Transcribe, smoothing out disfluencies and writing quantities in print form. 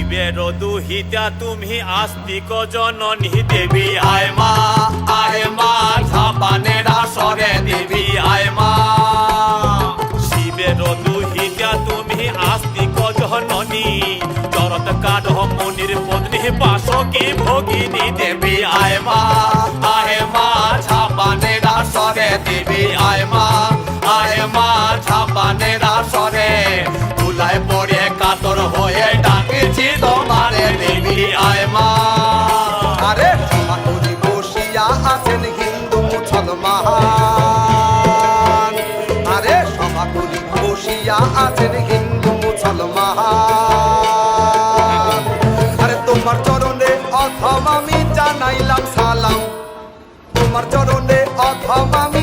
শিবের দুহিতা তুমি আস্তিক জননী দেবী আয় মা ঝাপানের আসরে দেবী আয় মা। শিবের দুহিতা তুমি আস্তিক জননী চরত কাঠ মনির পত্নী বাসকি ভগিনী দেবী আয় মা ঝাপানের আসরে দেবী আয় মা ঝাপানের আসরে তুলায় পড়ে কাতর হয়ে ডাকেছি তোমারে দেবী আয় মা। আরে সমাধি বসিয়া আছেন হিন্দু মুসলমান, আরে সমাধি বসিয়া আছেন হিন্দু মুসলমান। আরে তোমার চরণে অথম আমি জানাইলাম সালাম, তোমার চরণে অথম আমি